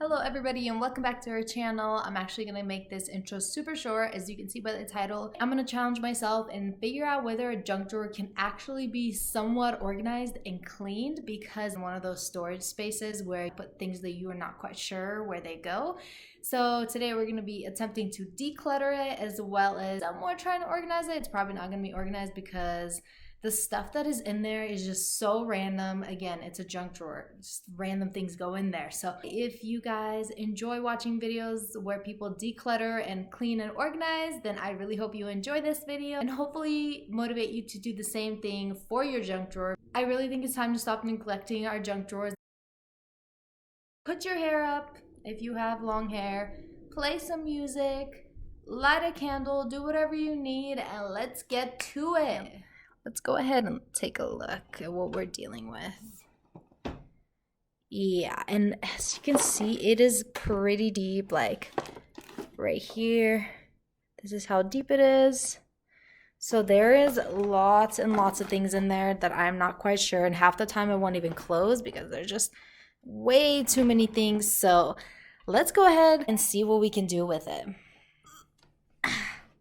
Hello everybody and welcome back to our channel. I'm actually going to make this intro super short. As you can see by the title, I'm going to challenge myself and figure out whether a junk drawer can actually be somewhat organized and cleaned, because in one of those storage spaces where you put things that you are not quite sure where they go. So today we're going to be attempting to declutter it, as well as somewhat trying to organize it. It's probably not going to be organized because the stuff that is in there is just so random. Again, it's a junk drawer. Just random things go in there. So if you guys enjoy watching videos where people declutter and clean and organize, then I really hope you enjoy this video and hopefully motivate you to do the same thing for your junk drawer. I really think it's time to stop neglecting our junk drawers. Put your hair up if you have long hair, play some music, light a candle, do whatever you need, and let's get to it. Let's go ahead and take a look at what we're dealing with. Yeah, and as you can see, it is pretty deep, like right here. This is how deep it is. So there is lots and lots of things in there that I'm not quite sure, and half the time I won't even close because there's just way too many things. So let's go ahead and see what we can do with it.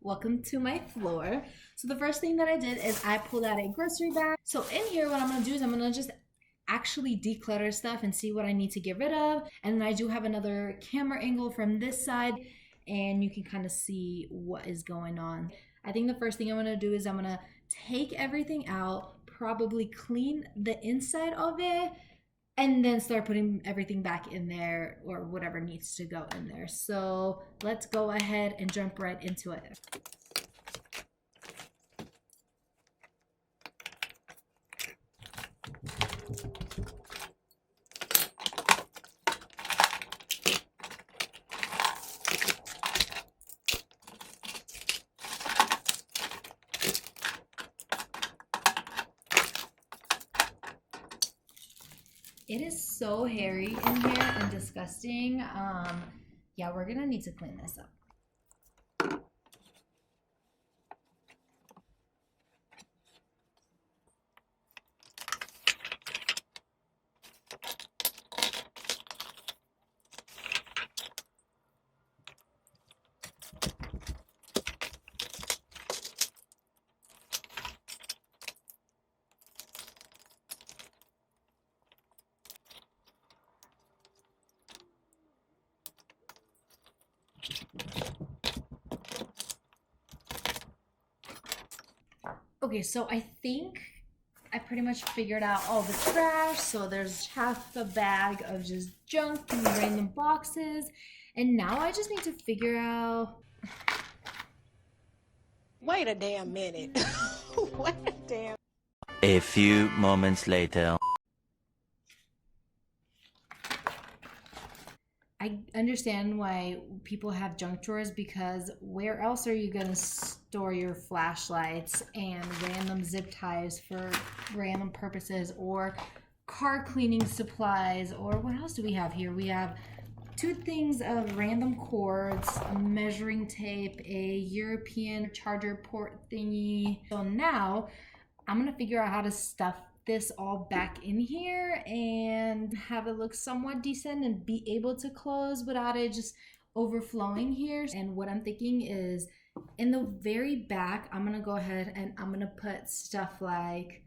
Welcome to my floor. So the first thing that I did is I pulled out a grocery bag. So in here, what I'm gonna do is I'm gonna just actually declutter stuff and see what I need to get rid of. And then I do have another camera angle from this side, and you can kind of see what is going on. I think the first thing I'm gonna do is I'm gonna take everything out, probably clean the inside of it, and then start putting everything back in there, or whatever needs to go in there. So let's go ahead and jump right into it. It is so hairy in here and disgusting. Yeah, we're gonna need to clean this up. Okay, so I think I pretty much figured out all the trash. So there's half a bag of just junk and random boxes. And now I just need to figure out... Wait a damn minute. Wait a damn... A few moments later. I understand why people have junk drawers, because where else are you gonna store your flashlights and random zip ties for random purposes, or car cleaning supplies, or what else do we have here? We have two things of random cords, a measuring tape, a European charger port thingy. So now I'm gonna figure out how to stuff this all back in here and have it look somewhat decent and be able to close without it just overflowing here. And what I'm thinking is, in the very back, I'm gonna go ahead and I'm gonna put stuff like,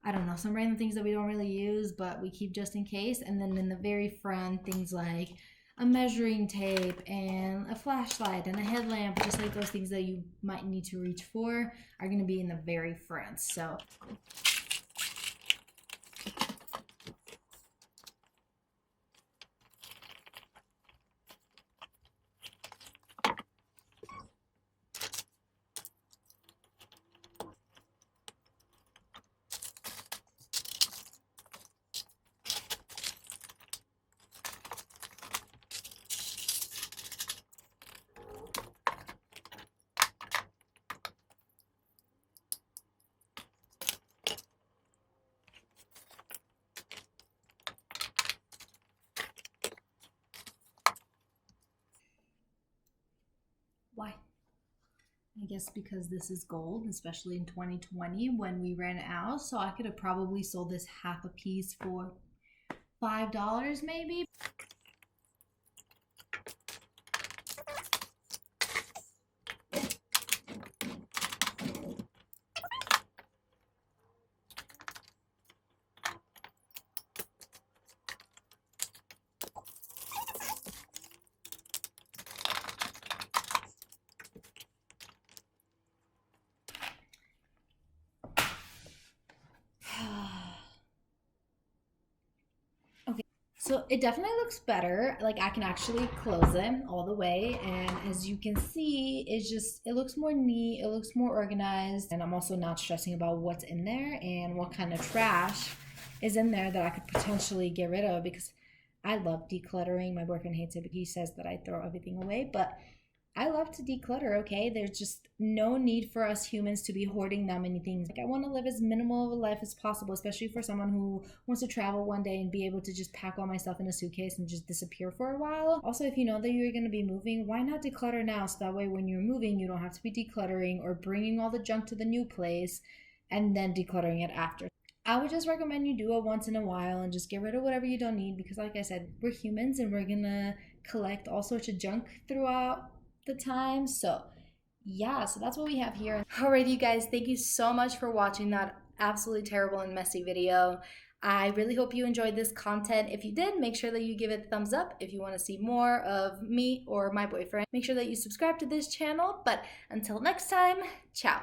I don't know, some random things that we don't really use but we keep just in case. And then in the very front, things like a measuring tape and a flashlight and a headlamp, just like those things that you might need to reach for, are gonna be in the very front. So why? I guess because this is gold, especially in 2020 when we ran out. So I could have probably sold this half a piece for $5 maybe. So it definitely looks better. Like I can actually close it all the way, and as you can see, it looks more neat, it looks more organized, and I'm also not stressing about what's in there and what kind of trash is in there that I could potentially get rid of, because I love decluttering. My boyfriend hates it, but he says that I throw everything away, but I love to declutter, okay? There's just no need for us humans to be hoarding that many things. Like I want to live as minimal of a life as possible, especially for someone who wants to travel one day and be able to just pack all my stuff in a suitcase and just disappear for a while. Also, if you know that you're going to be moving, why not declutter now, so that way when you're moving, you don't have to be decluttering or bringing all the junk to the new place and then decluttering it after. I would just recommend you do it once in a while and just get rid of whatever you don't need, because like I said, we're humans and we're gonna collect all sorts of junk throughout the time. So yeah, so that's what we have here. Alright, you guys, thank you so much for watching that absolutely terrible and messy video. I really hope you enjoyed this content. If you did, make sure that you give it a thumbs up. If you want to see more of me or my boyfriend, make sure that you subscribe to this channel. But until next time, ciao.